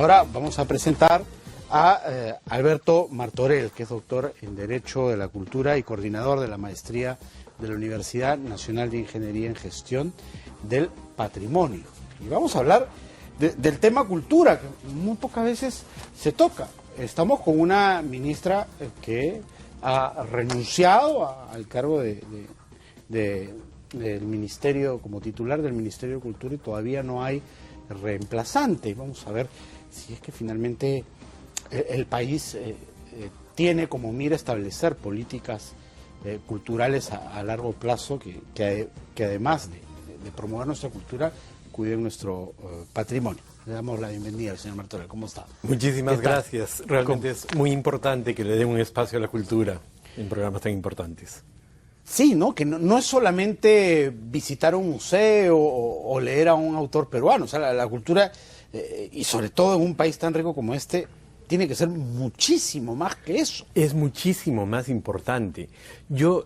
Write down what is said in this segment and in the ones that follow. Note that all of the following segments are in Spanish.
Ahora vamos a presentar a Alberto Martorell, que es doctor en Derecho de la Cultura y coordinador de la maestría de la Universidad Nacional de Ingeniería en Gestión del Patrimonio. Y vamos a hablar del tema cultura, que muy pocas veces se toca. Estamos con una ministra que ha renunciado al cargo del ministerio, como titular del Ministerio de Cultura, y todavía no hay reemplazante. Vamos a ver si es que finalmente el país tiene como mira establecer políticas culturales a largo plazo que además de promover nuestra cultura, cuiden nuestro patrimonio. Le damos la bienvenida al señor Martorell. ¿Cómo está? Muchísimas gracias. Realmente es muy importante que le den un espacio a la cultura en programas tan importantes. Sí, ¿no? Que no es solamente visitar un museo o leer a un autor peruano. O sea, la cultura, y sobre todo en un país tan rico como este, tiene que ser muchísimo más que eso. Es muchísimo más importante. Yo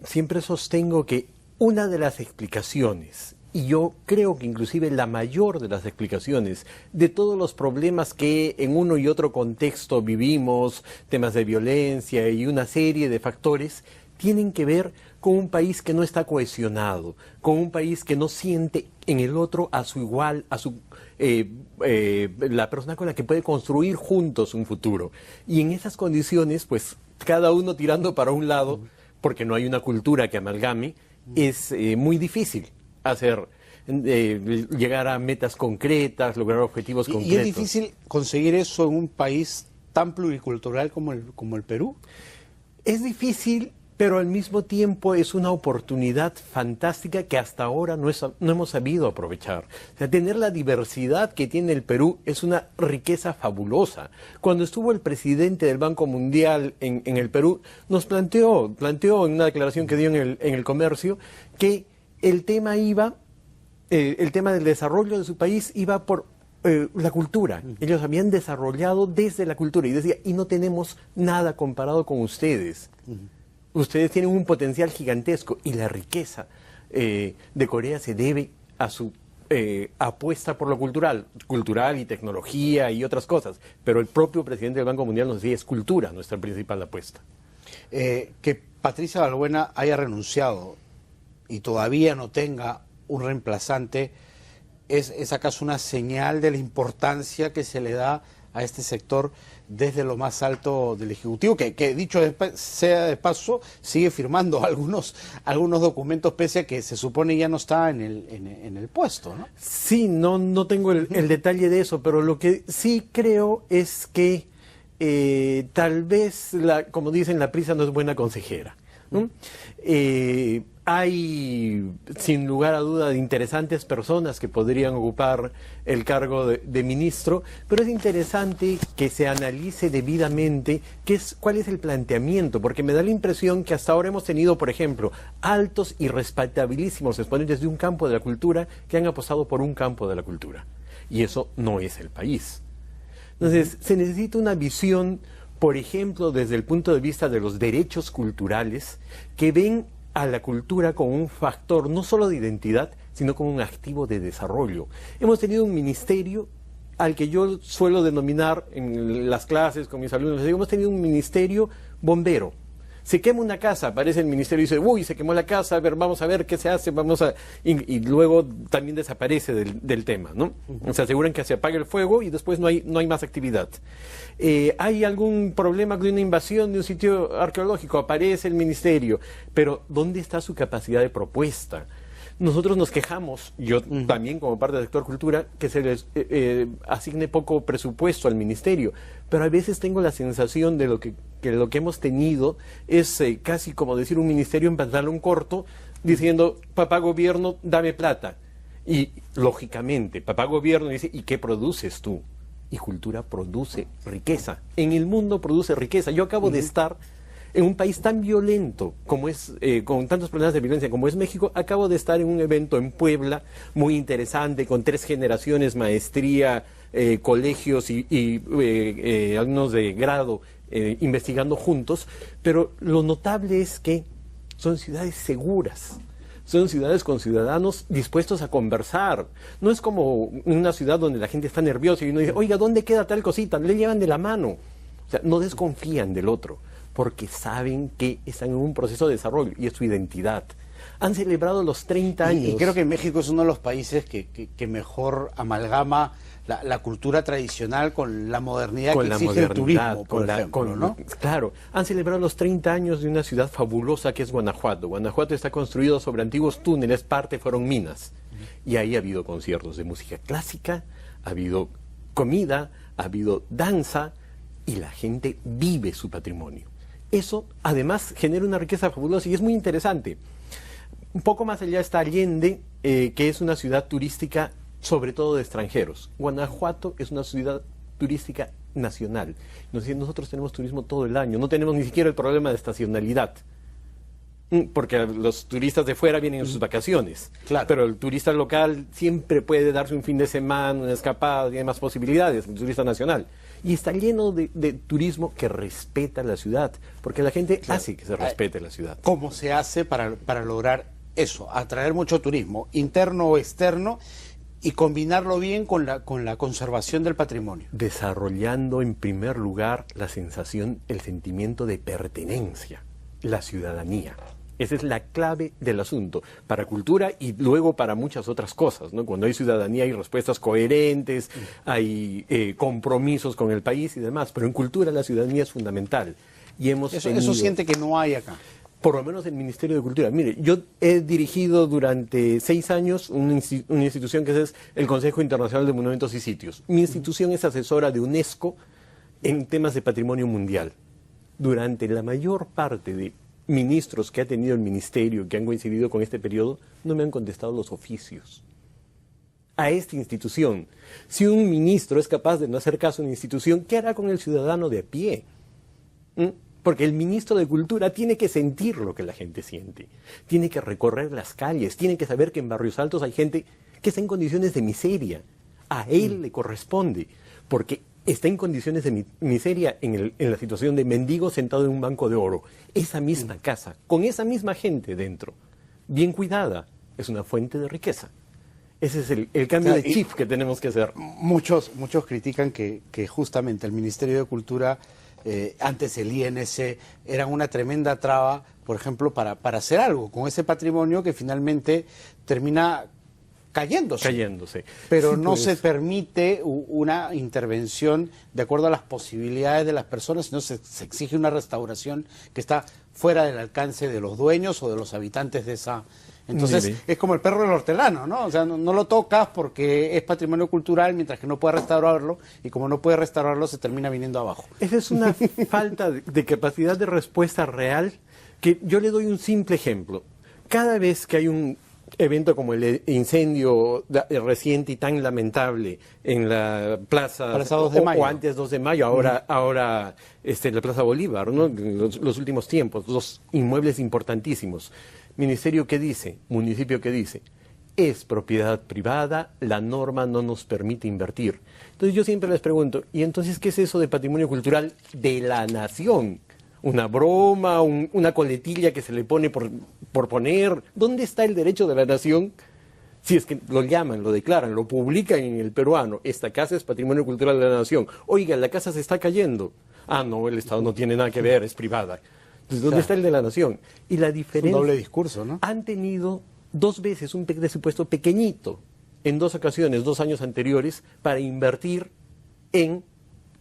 siempre sostengo que una de las explicaciones, y yo creo que inclusive la mayor de las explicaciones de todos los problemas que en uno y otro contexto vivimos, temas de violencia y una serie de factores, tienen que ver con un país que no está cohesionado, con un país que no siente en el otro a su igual, a su la persona con la que puede construir juntos un futuro. Y en esas condiciones, pues cada uno tirando para un lado, porque no hay una cultura que amalgame, es muy difícil hacer llegar a metas concretas, lograr objetivos concretos. ¿Y es difícil conseguir eso en un país tan pluricultural como el Perú? Es difícil, pero al mismo tiempo es una oportunidad fantástica que hasta ahora no hemos sabido aprovechar. O sea, tener la diversidad que tiene el Perú es una riqueza fabulosa. Cuando estuvo el presidente del Banco Mundial en el Perú, nos planteó en una declaración que dio en el Comercio que el tema del desarrollo de su país iba por la cultura. Ellos habían desarrollado desde la cultura y decía, y no tenemos nada comparado con ustedes. Ustedes tienen un potencial gigantesco y la riqueza de Corea se debe a su apuesta por lo cultural y tecnología y otras cosas. Pero el propio presidente del Banco Mundial nos decía, es cultura nuestra principal apuesta. Que Patricia Balbuena haya renunciado y todavía no tenga un reemplazante, ¿es acaso una señal de la importancia que se le da a este sector desde lo más alto del Ejecutivo, que dicho sea de paso, sigue firmando algunos documentos pese a que se supone ya no está en el puesto, ¿no? Sí, no tengo el detalle de eso, pero lo que sí creo es que tal vez, como dicen, la prisa no es buena consejera, ¿no? Hay, sin lugar a duda, interesantes personas que podrían ocupar el cargo de ministro, pero es interesante que se analice debidamente cuál es el planteamiento, porque me da la impresión que hasta ahora hemos tenido, por ejemplo, altos y respetabilísimos exponentes de un campo de la cultura que han apostado por un campo de la cultura, y eso no es el país. Entonces, se necesita una visión, por ejemplo, desde el punto de vista de los derechos culturales, que ven a la cultura como un factor no solo de identidad, sino como un activo de desarrollo. Hemos tenido un ministerio al que yo suelo denominar en las clases con mis alumnos, hemos tenido un ministerio bombero. Se quema una casa, aparece el ministerio y dice, uy, se quemó la casa, a ver, vamos a ver qué se hace, y luego también desaparece del tema, ¿no? Se aseguran que se apague el fuego y después no hay más actividad. Hay algún problema de una invasión de un sitio arqueológico, aparece el ministerio, pero ¿dónde está su capacidad de propuesta? Nosotros nos quejamos, yo también como parte del sector cultura, que se les asigne poco presupuesto al ministerio, pero a veces tengo la sensación de que lo que hemos tenido es casi como decir un ministerio en pantalón corto, diciendo, papá gobierno, dame plata. Y lógicamente, papá gobierno dice, ¿y qué produces tú? Y cultura produce riqueza. En el mundo produce riqueza. Yo acabo de estar en un país tan violento como es, con tantos problemas de violencia como es México. Acabo de estar en un evento en Puebla muy interesante, con 3 generaciones, maestría, colegios y alumnos de grado investigando juntos, pero lo notable es que son ciudades seguras, son ciudades con ciudadanos dispuestos a conversar. No es como una ciudad donde la gente está nerviosa y uno dice, oiga, ¿dónde queda tal cosita? Le llevan de la mano. O sea, no desconfían del otro, porque saben que están en un proceso de desarrollo y es su identidad. Han celebrado los 30 años. Y creo que México es uno de los países que mejor amalgama la cultura tradicional con la modernidad que exige el turismo, por ejemplo, ¿no? Claro, han celebrado los 30 años de una ciudad fabulosa que es Guanajuato. Guanajuato está construido sobre antiguos túneles, parte fueron minas. Y ahí ha habido conciertos de música clásica, ha habido comida, ha habido danza, y la gente vive su patrimonio. Eso, además, genera una riqueza fabulosa y es muy interesante. Un poco más allá está Allende, que es una ciudad turística sobre todo de extranjeros. Guanajuato es una ciudad turística nacional. Nosotros tenemos turismo todo el año, no tenemos ni siquiera el problema de estacionalidad, porque los turistas de fuera vienen en sus vacaciones, claro. Pero el turista local siempre puede darse un fin de semana, una escapada, tiene más posibilidades, el turista nacional. Y está lleno de turismo que respeta la ciudad, porque la gente hace que se respete la ciudad. ¿Cómo se hace para lograr eso? Atraer mucho turismo, interno o externo, y combinarlo bien con la conservación del patrimonio. Desarrollando en primer lugar la sensación, el sentimiento de pertenencia, la ciudadanía. Esa es la clave del asunto, para cultura y luego para muchas otras cosas, ¿no? Cuando hay ciudadanía hay respuestas coherentes, hay compromisos con el país y demás, pero en cultura la ciudadanía es fundamental. Y eso siente que no hay acá. Por lo menos el Ministerio de Cultura. Mire, yo he dirigido durante 6 años una institución que es el Consejo Internacional de Monumentos y Sitios. Mi institución es asesora de UNESCO en temas de patrimonio mundial. Durante la mayor parte de ministros que ha tenido el ministerio, que han coincidido con este periodo, no me han contestado los oficios a esta institución. Si un ministro es capaz de no hacer caso a una institución, ¿qué hará con el ciudadano de a pie? Porque el ministro de Cultura tiene que sentir lo que la gente siente, tiene que recorrer las calles, tiene que saber que en Barrios Altos hay gente que está en condiciones de miseria. A él le corresponde, porque está en condiciones de miseria en la situación de mendigo sentado en un banco de oro. Esa misma casa, con esa misma gente dentro, bien cuidada, es una fuente de riqueza. Ese es el cambio de chip que tenemos que hacer. Muchos critican que justamente el Ministerio de Cultura, antes el INC, eran una tremenda traba, por ejemplo, para hacer algo con ese patrimonio que finalmente termina cayéndose. Pero sí, no se permite una intervención de acuerdo a las posibilidades de las personas, sino se exige una restauración que está fuera del alcance de los dueños o de los habitantes de esa. Entonces, es como el perro del hortelano, ¿no? O sea, no lo tocas porque es patrimonio cultural, mientras que no puede restaurarlo, y como no puede restaurarlo, se termina viniendo abajo. Esa es una falta de capacidad de respuesta real, que yo le doy un simple ejemplo. Cada vez que hay un evento como el incendio reciente y tan lamentable en la plaza 2 de mayo. O antes 2 de mayo, ahora en la Plaza Bolívar, ¿no? Los últimos tiempos, 2 inmuebles importantísimos. Ministerio, ¿qué dice? Municipio, ¿qué dice? Es propiedad privada, la norma no nos permite invertir. Entonces yo siempre les pregunto, ¿y entonces qué es eso de patrimonio cultural de la nación? ¿Una broma, una coletilla que se le pone por poner? ¿Dónde está el derecho de la nación? Si es que lo llaman, lo declaran, lo publican en el peruano, esta casa es patrimonio cultural de la nación. Oiga, la casa se está cayendo. Ah, no, el Estado no tiene nada que ver, es privada. Entonces, ¿dónde está el de la nación? Y la diferencia... Es un doble discurso, ¿no? Han tenido 2 veces un presupuesto pequeñito, en 2 ocasiones, 2 años anteriores, para invertir en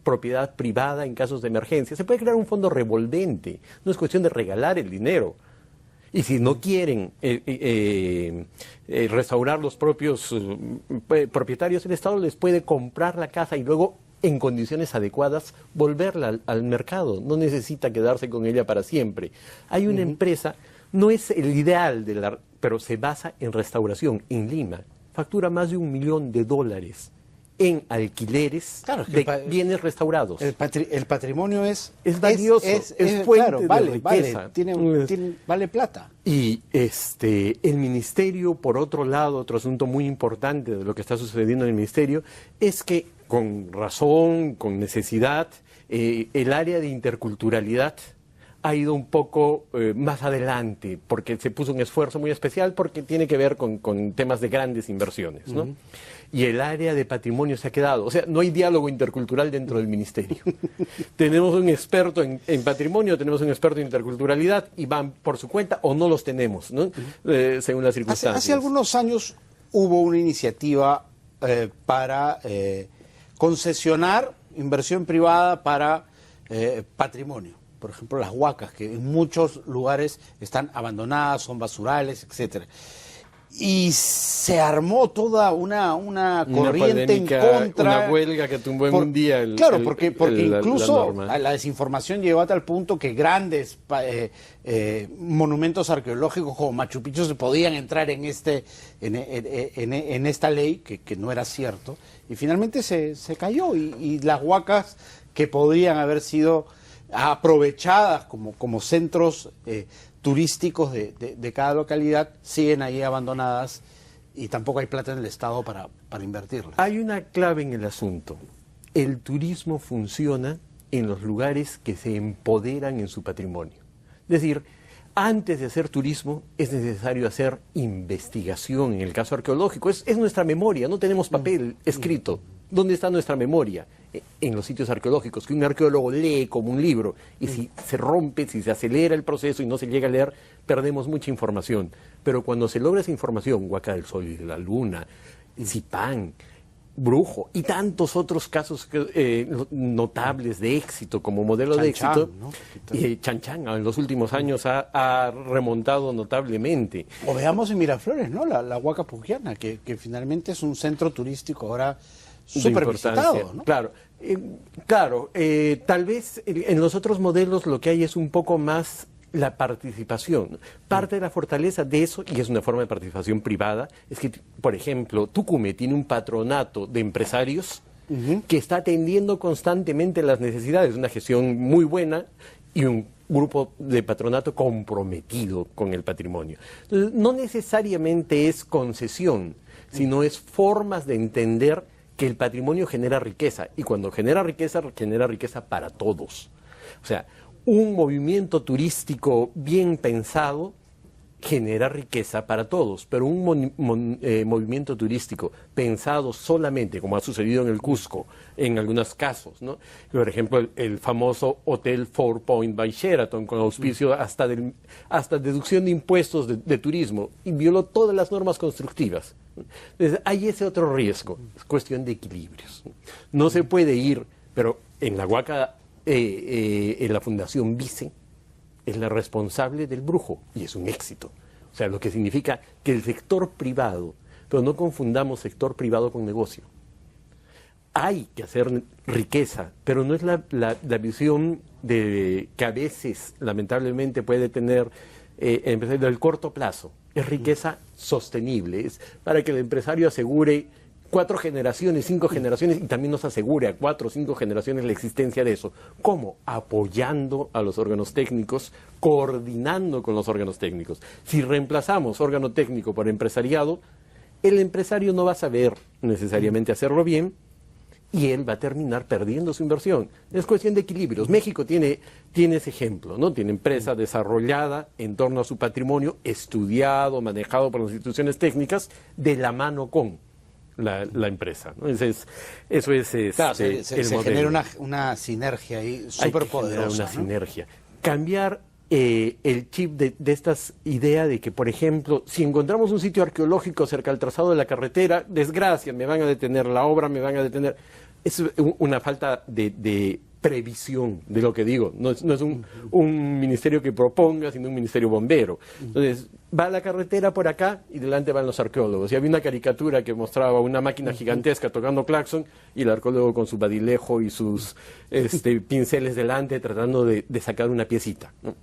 propiedad privada en casos de emergencia. Se puede crear un fondo revolvente, no es cuestión de regalar el dinero. Y si no quieren restaurar los propios propietarios, el Estado les puede comprar la casa y luego, en condiciones adecuadas, volverla al mercado. No necesita quedarse con ella para siempre. Hay una empresa, no es el ideal, pero se basa en restauración en Lima. Factura más de $1 millón en alquileres de bienes restaurados. El patrimonio es valioso, es fuente claro, de riqueza. Vale plata. Y el ministerio, por otro lado, otro asunto muy importante de lo que está sucediendo en el ministerio, es que con razón, con necesidad, el área de interculturalidad ha ido un poco más adelante, porque se puso un esfuerzo muy especial, porque tiene que ver con temas de grandes inversiones, ¿no? Y el área de patrimonio se ha quedado. O sea, no hay diálogo intercultural dentro del ministerio. Tenemos un experto en patrimonio, tenemos un experto en interculturalidad, y van por su cuenta, o no los tenemos, ¿no? Según las circunstancias. Hace algunos años hubo una iniciativa para concesionar inversión privada para patrimonio. Por ejemplo, las huacas, que en muchos lugares están abandonadas, son basurales, etcétera. Y se armó toda una corriente en contra. Una huelga que tumbó en un día porque incluso la desinformación llegó a tal punto que grandes monumentos arqueológicos como Machu Picchu se podían entrar en esta ley, que no era cierto, y finalmente se cayó, y las huacas que podrían haber sido aprovechadas como centros turísticos de cada localidad siguen ahí abandonadas, y tampoco hay plata en el Estado para invertirlas. Hay una clave en el asunto. El turismo funciona en los lugares que se empoderan en su patrimonio. Es decir, antes de hacer turismo es necesario hacer investigación. En el caso arqueológico es nuestra memoria, no tenemos papel escrito. ¿Dónde está nuestra memoria? En los sitios arqueológicos, que un arqueólogo lee como un libro, y si se rompe, si se acelera el proceso y no se llega a leer, perdemos mucha información. Pero cuando se logra esa información, Huaca del Sol y de la Luna, Zipán, Brujo y tantos otros casos notables de éxito, como modelo de éxito, ¿no? Chan en los últimos años ha remontado notablemente. O veamos en Miraflores, ¿no? La Huaca Puquiana, que finalmente es un centro turístico ahora súper visitado, ¿no? Claro, tal vez en los otros modelos lo que hay es un poco más la participación. Parte de la fortaleza de eso, y es una forma de participación privada, es que, por ejemplo, Tucumé tiene un patronato de empresarios que está atendiendo constantemente las necesidades, una gestión muy buena y un grupo de patronato comprometido con el patrimonio. Entonces, no necesariamente es concesión, sino es formas de entender que el patrimonio genera riqueza, y cuando genera riqueza para todos. O sea, un movimiento turístico bien pensado genera riqueza para todos, pero un movimiento turístico pensado solamente, como ha sucedido en el Cusco, en algunos casos, ¿no? Por ejemplo, el famoso Hotel Four Point by Sheraton, con auspicio hasta deducción de impuestos de turismo, y violó todas las normas constructivas. Entonces, hay ese otro riesgo, es cuestión de equilibrios. No se puede ir, pero en la Huaca, en la Fundación Vice, es la responsable del Brujo, y es un éxito. O sea, lo que significa que el sector privado, pero no confundamos sector privado con negocio. Hay que hacer riqueza, pero no es la visión que a veces, lamentablemente, puede tener el empresario del corto plazo. Es riqueza sostenible, es para que el empresario asegure 4 generaciones, 5 generaciones, y también nos asegure a 4 o 5 generaciones la existencia de eso. ¿Cómo? Apoyando a los órganos técnicos, coordinando con los órganos técnicos. Si reemplazamos órgano técnico por empresariado, el empresario no va a saber necesariamente hacerlo bien, y él va a terminar perdiendo su inversión. Es cuestión de equilibrios. México tiene ese ejemplo, ¿no? Tiene empresa desarrollada en torno a su patrimonio, estudiado, manejado por las instituciones técnicas, de la mano con la empresa, ¿no? Eso es claro, se genera una sinergia ahí súper poderosa. Una sinergia. Cambiar el chip de estas ideas de que, por ejemplo, si encontramos un sitio arqueológico cerca del trazado de la carretera, desgracia, me van a detener la obra, me van a detener. Es una falta de previsión de lo que digo. No es un ministerio que proponga, sino un ministerio bombero. Entonces, va la carretera por acá y delante van los arqueólogos. Y había una caricatura que mostraba una máquina gigantesca tocando claxon, y el arqueólogo con su badilejo y sus pinceles delante tratando de sacar una piecita, ¿no?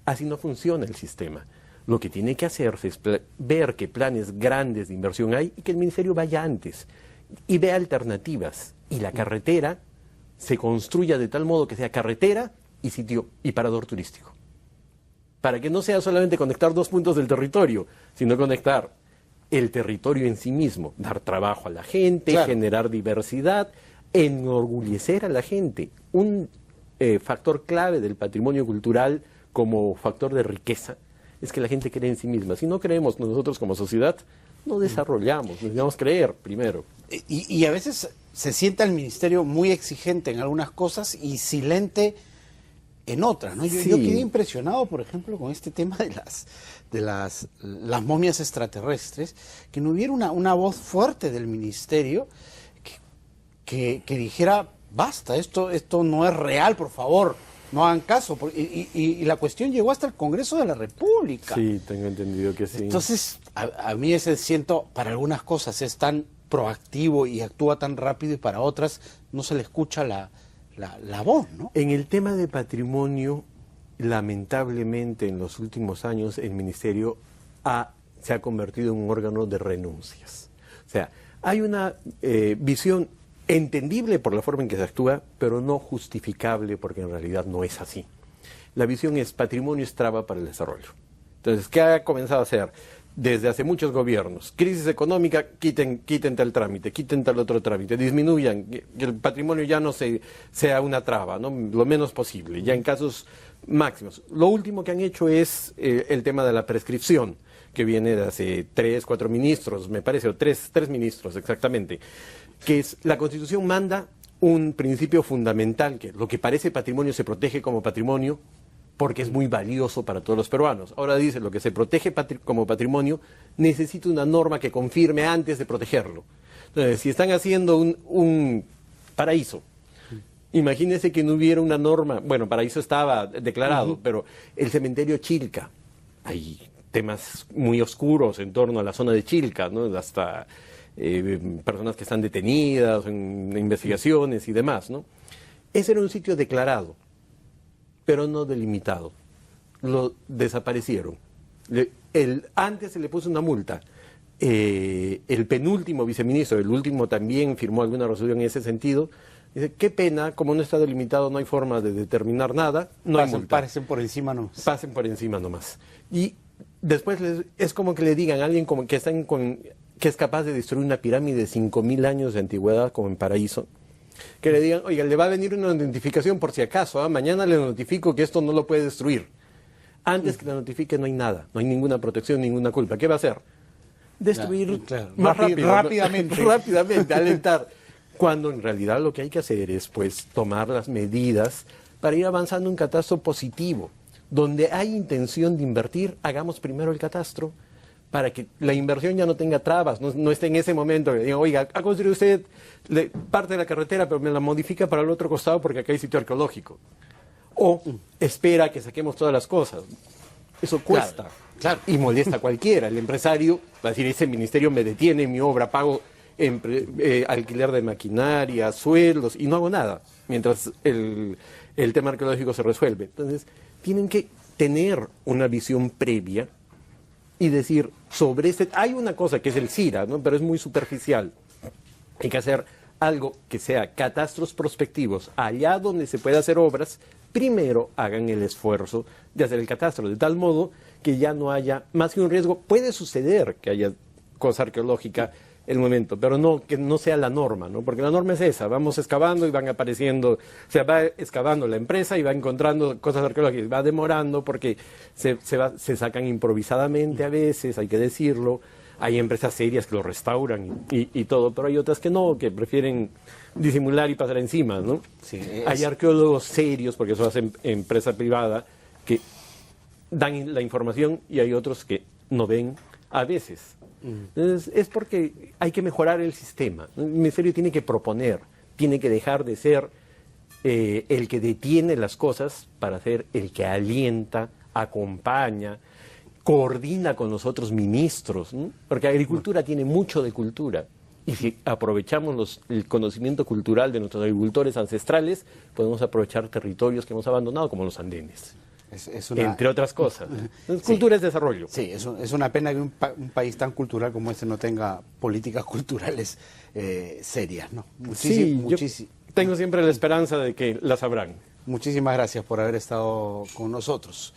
Así no funciona el sistema. Lo que tiene que hacerse es ver qué planes grandes de inversión hay, y que el ministerio vaya antes y vea alternativas, y la carretera se construya de tal modo que sea carretera y sitio y parador turístico, para que no sea solamente conectar 2 puntos del territorio, sino conectar el territorio en sí mismo, dar trabajo a la gente, claro, generar diversidad, enorgullecer a la gente. Un factor clave del patrimonio cultural como factor de riqueza es que la gente cree en sí misma. Si no creemos nosotros como sociedad, no desarrollamos, necesitamos creer primero. Y a veces se siente al ministerio muy exigente en algunas cosas y silente en otras, ¿no? Yo quedé impresionado, por ejemplo, con este tema de las momias extraterrestres, que no hubiera una voz fuerte del ministerio que dijera, basta, esto no es real, por favor, no hagan caso. Y la cuestión llegó hasta el Congreso de la República. Sí, tengo entendido que sí. Entonces, a mí ese siento, para algunas cosas es tan proactivo y actúa tan rápido, y para otras no se le escucha la voz, ¿no? En el tema de patrimonio, lamentablemente en los últimos años el ministerio se ha convertido en un órgano de renuncias. O sea, hay una visión entendible por la forma en que se actúa, pero no justificable porque en realidad no es así. La visión es patrimonio es traba para el desarrollo. Entonces, ¿qué ha comenzado a hacer? Desde hace muchos gobiernos, crisis económica, quiten tal trámite, quiten tal otro trámite, disminuyan, que el patrimonio ya no sea una traba, ¿no? Lo menos posible, ya en casos máximos. Lo último que han hecho es el tema de la prescripción, que viene de hace 3, 4 ministros, me parece, o tres ministros exactamente, que es la Constitución manda un principio fundamental, que lo que parece patrimonio se protege como patrimonio, porque es muy valioso para todos los peruanos. Ahora dice, lo que se protege como patrimonio necesita una norma que confirme antes de protegerlo. Entonces, si están haciendo un paraíso, imagínense que no hubiera una norma, bueno, paraíso estaba declarado, pero el cementerio Chilca, hay temas muy oscuros en torno a la zona de Chilca, ¿no? Hasta personas que están detenidas en investigaciones y demás, ¿no? Ese era un sitio declarado, pero no delimitado. Lo desaparecieron. Antes se le puso una multa. El penúltimo viceministro, el último también firmó alguna resolución en ese sentido. Dice, qué pena, como no está delimitado, no hay forma de determinar nada, no hay multa. Pasen por encima nomás. Pasen por encima nomás. Y después es como que le digan a alguien como que que es capaz de destruir una pirámide de 5.000 años de antigüedad, como en Paraíso, que le digan, oiga, le va a venir una notificación por si acaso, mañana le notifico que esto no lo puede destruir. Antes que le notifique no hay nada, no hay ninguna protección, ninguna culpa. ¿Qué va a hacer? Destruir más rápidamente. Rápidamente, alentar. Cuando en realidad lo que hay que hacer es pues tomar las medidas para ir avanzando un catastro positivo. Donde hay intención de invertir, hagamos primero el catastro, para que la inversión ya no tenga trabas, no esté en ese momento que diga, oiga, ha construido usted parte de la carretera, pero me la modifica para el otro costado porque acá hay sitio arqueológico. O espera que saquemos todas las cosas. Eso cuesta. Claro. Y molesta a cualquiera. El empresario va a decir, ese ministerio me detiene mi obra, pago alquiler de maquinaria, sueldos, y no hago nada, mientras el tema arqueológico se resuelve. Entonces, tienen que tener una visión previa y decir, hay una cosa que es el CIRA, ¿no? Pero es muy superficial. Hay que hacer algo que sea catastros prospectivos. Allá donde se pueda hacer obras, primero hagan el esfuerzo de hacer el catastro, de tal modo que ya no haya más que un riesgo. Puede suceder que haya cosa arqueológica el momento, pero no que no sea la norma, ¿no? Porque la norma es esa, vamos excavando y van apareciendo, o sea, va excavando la empresa y va encontrando cosas arqueológicas, va demorando porque se sacan improvisadamente a veces, hay que decirlo. Hay empresas serias que lo restauran y todo, pero hay otras que no, que prefieren disimular y pasar encima, ¿no? Sí, hay arqueólogos serios, porque eso hacen empresa privada, que dan la información, y hay otros que no ven a veces. Entonces, es porque hay que mejorar el sistema. El ministerio tiene que proponer, tiene que dejar de ser el que detiene las cosas para ser el que alienta, acompaña, coordina con los otros ministros, ¿no? Porque agricultura tiene mucho de cultura. Y si aprovechamos el conocimiento cultural de nuestros agricultores ancestrales, podemos aprovechar territorios que hemos abandonado, como los andenes. Entre otras cosas. Cultura es desarrollo. Sí, es una pena que un país tan cultural como este no tenga políticas culturales serias, ¿no? Yo tengo siempre la esperanza de que las habrán. Muchísimas gracias por haber estado con nosotros.